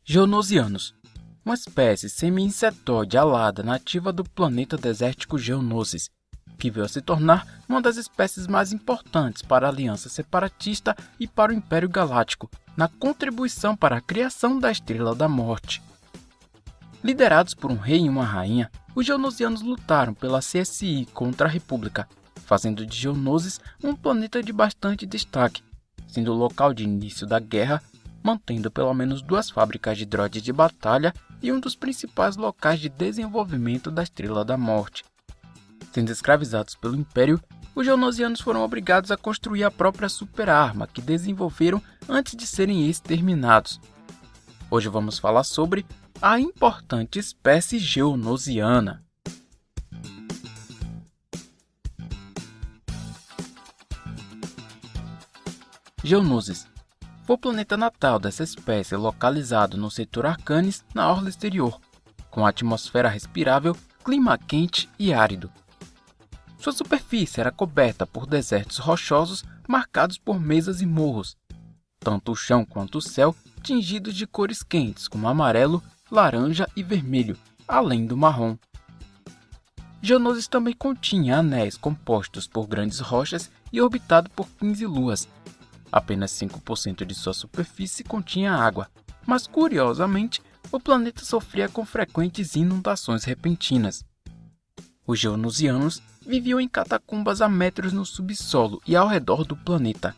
Geonosianos, uma espécie semi-insetóide alada nativa do planeta desértico Geonosis, que veio a se tornar uma das espécies mais importantes para a Aliança Separatista e para o Império Galáctico, na contribuição para a criação da Estrela da Morte. Liderados por um rei e uma rainha, os Geonosianos lutaram pela CSI contra a República, fazendo de Geonosis um planeta de bastante destaque, sendo o local de início da guerra, mantendo pelo menos 2 fábricas de droides de batalha e um dos principais locais de desenvolvimento da Estrela da Morte. Sendo escravizados pelo Império, os Geonosianos foram obrigados a construir a própria super-arma que desenvolveram antes de serem exterminados. Hoje vamos falar sobre a importante espécie geonosiana. Geonosis foi o planeta natal dessa espécie localizado no setor Arcanis, na orla exterior, com atmosfera respirável, clima quente e árido. Sua superfície era coberta por desertos rochosos marcados por mesas e morros, tanto o chão quanto o céu tingidos de cores quentes como amarelo, laranja e vermelho, além do marrom. Geonosis também continha anéis compostos por grandes rochas e orbitado por 15 luas. Apenas 5% de sua superfície continha água, mas curiosamente, o planeta sofria com frequentes inundações repentinas. Os geonosianos viviam em catacumbas a metros no subsolo e ao redor do planeta,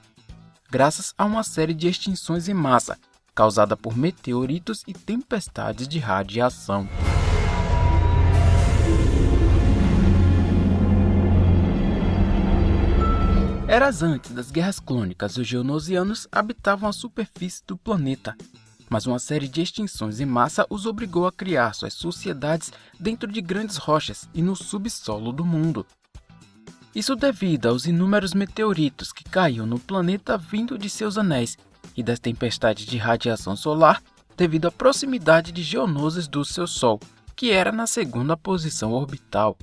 graças a uma série de extinções em massa, causada por meteoritos e tempestades de radiação. Eras antes das guerras clônicas, os geonosianos habitavam a superfície do planeta, mas uma série de extinções em massa os obrigou a criar suas sociedades dentro de grandes rochas e no subsolo do mundo. Isso devido aos inúmeros meteoritos que caíam no planeta vindo de seus anéis e das tempestades de radiação solar devido à proximidade de Geonosis do seu Sol, que era na segunda posição orbital.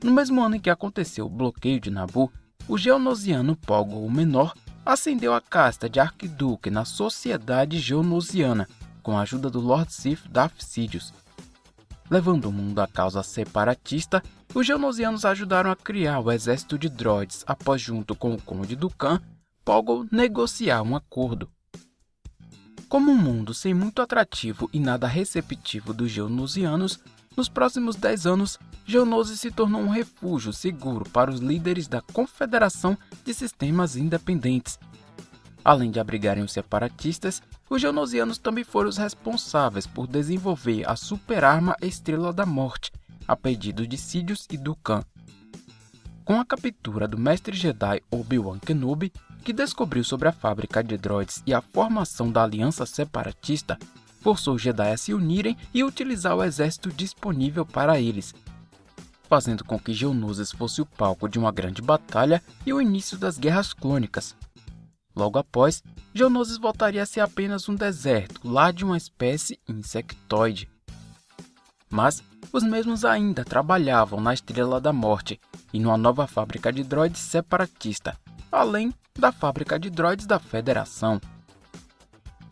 No mesmo ano em que aconteceu o bloqueio de Naboo, o geonosiano Poggle o Menor ascendeu a casta de Arquiduque na Sociedade Geonosiana, com a ajuda do Lord Sith Darth Sidious. Levando o mundo à causa separatista, os geonosianos ajudaram a criar o exército de droids após, junto com o Conde Dooku, Poggle negociar um acordo. Como um mundo sem muito atrativo e nada receptivo dos geonosianos, nos próximos 10 anos, Geonosis se tornou um refúgio seguro para os líderes da Confederação de Sistemas Independentes. Além de abrigarem os separatistas, os geonosianos também foram os responsáveis por desenvolver a super-arma Estrela da Morte, a pedido de Sidious e Dooku. Com a captura do mestre Jedi Obi-Wan Kenobi, que descobriu sobre a fábrica de droids e a formação da Aliança Separatista, forçou os Jedi a se unirem e utilizar o exército disponível para eles, fazendo com que Geonosis fosse o palco de uma grande batalha e o início das guerras clônicas. Logo após, Geonosis voltaria a ser apenas um deserto lá de uma espécie insectoide. Mas os mesmos ainda trabalhavam na Estrela da Morte e numa nova fábrica de droids separatista, além da fábrica de droids da Federação.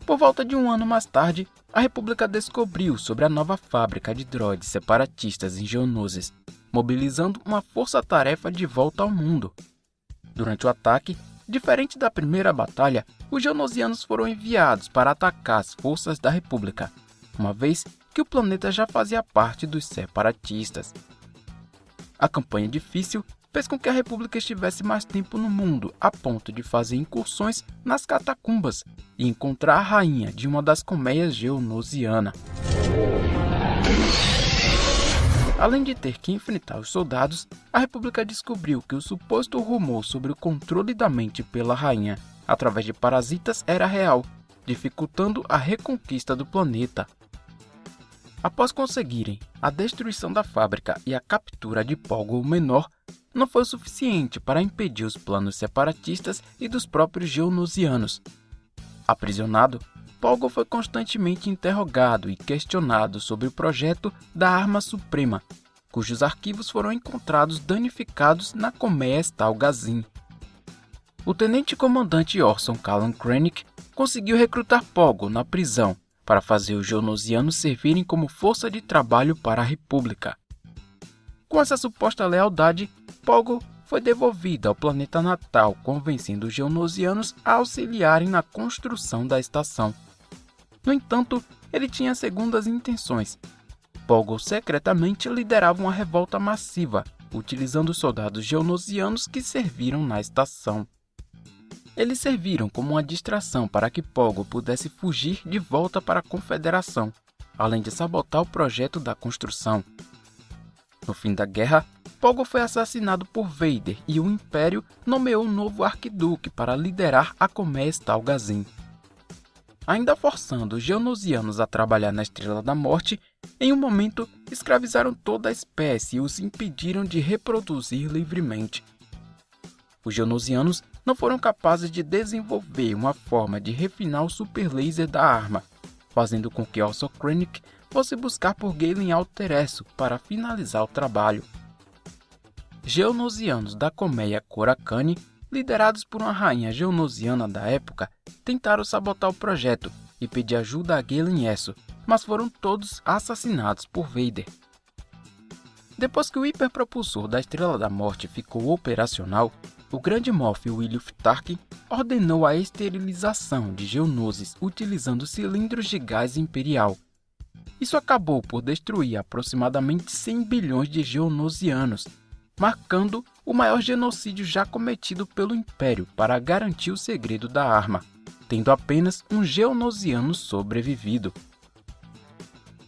Por volta de um ano mais tarde, a República descobriu sobre a nova fábrica de droids separatistas em Geonosis, mobilizando uma força-tarefa de volta ao mundo. Durante o ataque, diferente da primeira batalha, os geonosianos foram enviados para atacar as forças da República, uma vez que o planeta já fazia parte dos separatistas. A campanha difícil fez com que a República estivesse mais tempo no mundo, a ponto de fazer incursões nas catacumbas e encontrar a rainha de uma das colmeias geonosiana. Além de ter que enfrentar os soldados, a República descobriu que o suposto rumor sobre o controle da mente pela rainha através de parasitas era real, dificultando a reconquista do planeta. Após conseguirem a destruição da fábrica e a captura de Poggle o Menor, não foi o suficiente para impedir os planos separatistas e dos próprios geonosianos. Aprisionado, Poggle foi constantemente interrogado e questionado sobre o projeto da Arma Suprema, cujos arquivos foram encontrados danificados na colmeia Stal-Gazin. O tenente-comandante Orson Callan Krennic conseguiu recrutar Poggle na prisão, para fazer os geonosianos servirem como força de trabalho para a República. Com essa suposta lealdade, Pogo foi devolvido ao planeta natal, convencendo os geonosianos a auxiliarem na construção da estação. No entanto, ele tinha segundas intenções. Pogo secretamente liderava uma revolta massiva, utilizando os soldados geonosianos que serviram na estação. Eles serviram como uma distração para que Pogo pudesse fugir de volta para a Confederação, além de sabotar o projeto da construção. No fim da guerra, Pogo foi assassinado por Vader e o Império nomeou um novo arquiduque para liderar a colmeia Stalgazin. Ainda forçando os geonosianos a trabalhar na Estrela da Morte, em um momento escravizaram toda a espécie e os impediram de reproduzir livremente. Os geonosianos não foram capazes de desenvolver uma forma de refinar o super laser da arma, fazendo com que Orson Krennic fosse buscar por Galen Alteresso para finalizar o trabalho. Geonosianos da colmeia Korakani, liderados por uma rainha geonosiana da época, tentaram sabotar o projeto e pedir ajuda a Galen Erso, mas foram todos assassinados por Vader. Depois que o hiperpropulsor da Estrela da Morte ficou operacional, o grande Moff William Tarkin ordenou a esterilização de geonoses utilizando cilindros de gás imperial. Isso acabou por destruir aproximadamente 100 bilhões de geonosianos, marcando o maior genocídio já cometido pelo Império para garantir o segredo da arma, tendo apenas um geonosiano sobrevivido.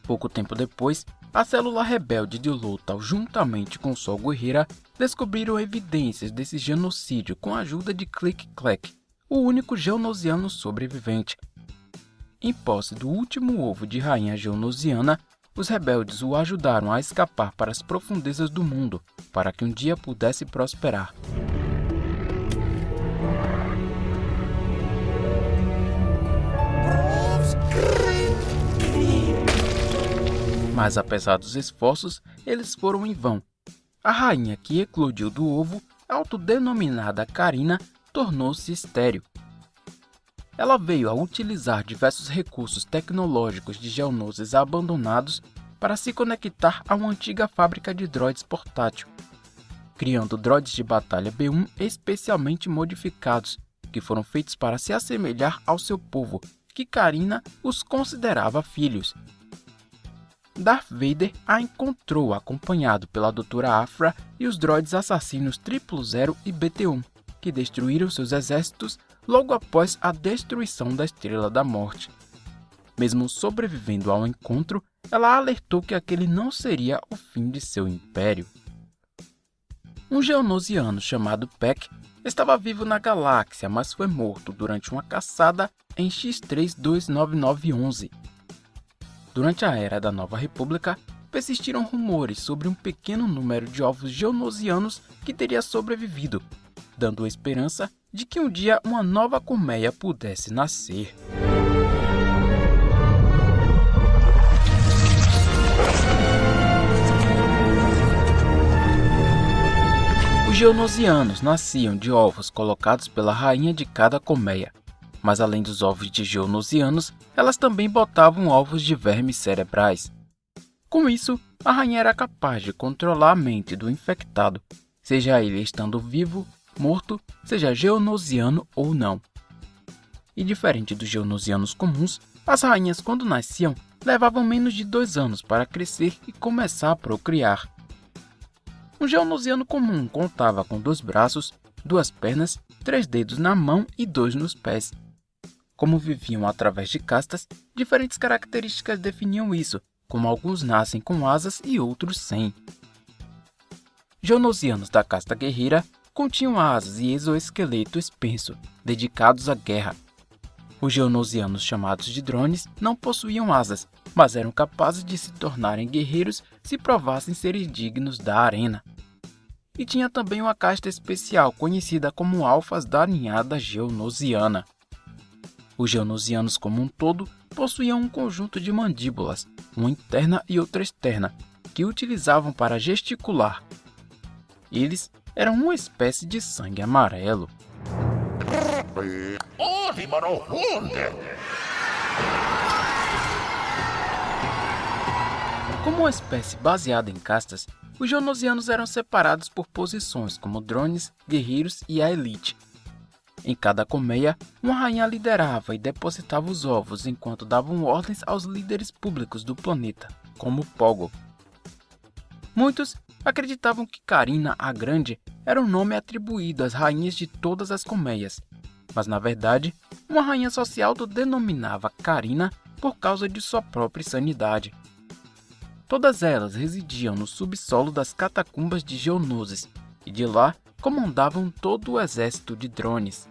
Pouco tempo depois, a célula rebelde de Lothal, juntamente com Sol Guerreira, descobriram evidências desse genocídio com a ajuda de Click-Clack, o único geonosiano sobrevivente. Em posse do último ovo de rainha geonosiana, os rebeldes o ajudaram a escapar para as profundezas do mundo, para que um dia pudesse prosperar. Mas apesar dos esforços, eles foram em vão. A rainha que eclodiu do ovo, autodenominada Karina, tornou-se estéril. Ela veio a utilizar diversos recursos tecnológicos de geonoses abandonados para se conectar a uma antiga fábrica de droids portátil, criando droids de batalha B1 especialmente modificados, que foram feitos para se assemelhar ao seu povo, que Karina os considerava filhos. Darth Vader a encontrou acompanhado pela Doutora Aphra e os droids assassinos 000 e BT-1, que destruíram seus exércitos logo após a destruição da Estrela da Morte. Mesmo sobrevivendo ao encontro, ela alertou que aquele não seria o fim de seu império. Um geonosiano chamado Peck estava vivo na galáxia, mas foi morto durante uma caçada em X-3-29911. Durante a Era da Nova República, persistiram rumores sobre um pequeno número de ovos geonosianos que teria sobrevivido, dando a esperança de que um dia uma nova colmeia pudesse nascer. Os geonosianos nasciam de ovos colocados pela rainha de cada colmeia, mas além dos ovos de geonosianos, elas também botavam ovos de vermes cerebrais. Com isso, a rainha era capaz de controlar a mente do infectado, seja ele estando vivo, morto, seja geonosiano ou não. E diferente dos geonosianos comuns, as rainhas quando nasciam levavam menos de 2 anos para crescer e começar a procriar. Um geonosiano comum contava com 2 braços, 2 pernas, 3 dedos na mão e 2 nos pés. Como viviam através de castas, diferentes características definiam isso, como alguns nascem com asas e outros sem. Geonosianos da casta guerreira continham asas e exoesqueleto expenso, dedicados à guerra. Os geonosianos chamados de drones não possuíam asas, mas eram capazes de se tornarem guerreiros se provassem serem dignos da arena. E tinha também uma casta especial conhecida como alfas da ninhada geonosiana. Os geonosianos como um todo possuíam um conjunto de mandíbulas, uma interna e outra externa, que utilizavam para gesticular. Eles eram uma espécie de sangue amarelo. Como uma espécie baseada em castas, os geonosianos eram separados por posições como drones, guerreiros e a elite. Em cada colmeia, uma rainha liderava e depositava os ovos enquanto davam ordens aos líderes públicos do planeta, como Pogo. Muitos acreditavam que Carina a Grande era um nome atribuído às rainhas de todas as colmeias, mas na verdade, uma rainha só se autodenominava Carina por causa de sua própria insanidade. Todas elas residiam no subsolo das catacumbas de Geonosis e de lá comandavam todo o exército de drones.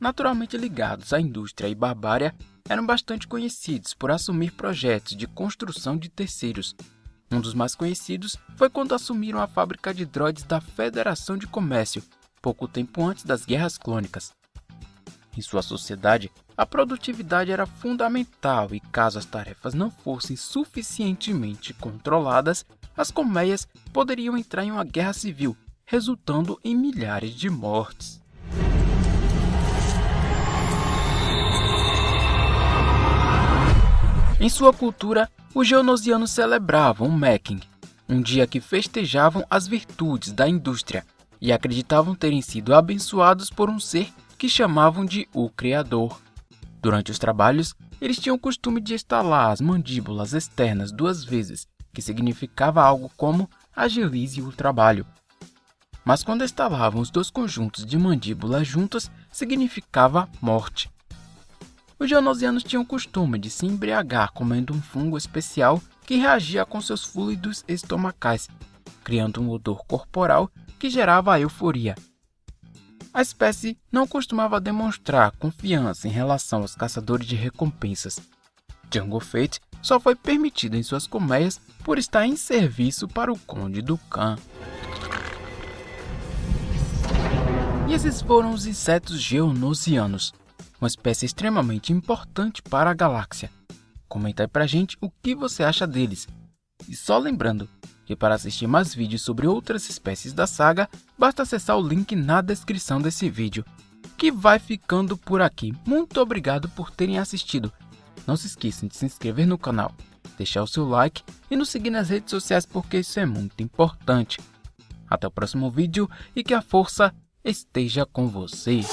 Naturalmente ligados à indústria e barbárie, eram bastante conhecidos por assumir projetos de construção de terceiros. Um dos mais conhecidos foi quando assumiram a fábrica de droids da Federação de Comércio, pouco tempo antes das Guerras Clônicas. Em sua sociedade, a produtividade era fundamental e caso as tarefas não fossem suficientemente controladas, as colmeias poderiam entrar em uma guerra civil, resultando em milhares de mortes. Em sua cultura, os geonosianos celebravam o Mekking, um dia que festejavam as virtudes da indústria e acreditavam terem sido abençoados por um ser que chamavam de o Criador. Durante os trabalhos, eles tinham o costume de estalar as mandíbulas externas 2 vezes, que significava algo como agilize o trabalho. Mas quando estalavam os 2 conjuntos de mandíbulas juntas, significava morte. Os geonosianos tinham o costume de se embriagar comendo um fungo especial que reagia com seus fluidos estomacais, criando um odor corporal que gerava a euforia. A espécie não costumava demonstrar confiança em relação aos caçadores de recompensas. Jango Fett só foi permitido em suas colmeias por estar em serviço para o Conde do Khan. E esses foram os insetos geonosianos, uma espécie extremamente importante para a galáxia. Comenta aí pra gente o que você acha deles. E só lembrando que para assistir mais vídeos sobre outras espécies da saga, basta acessar o link na descrição desse vídeo. Que vai ficando por aqui. Muito obrigado por terem assistido. Não se esqueçam de se inscrever no canal, deixar o seu like e nos seguir nas redes sociais porque isso é muito importante. Até o próximo vídeo e que a força esteja com vocês.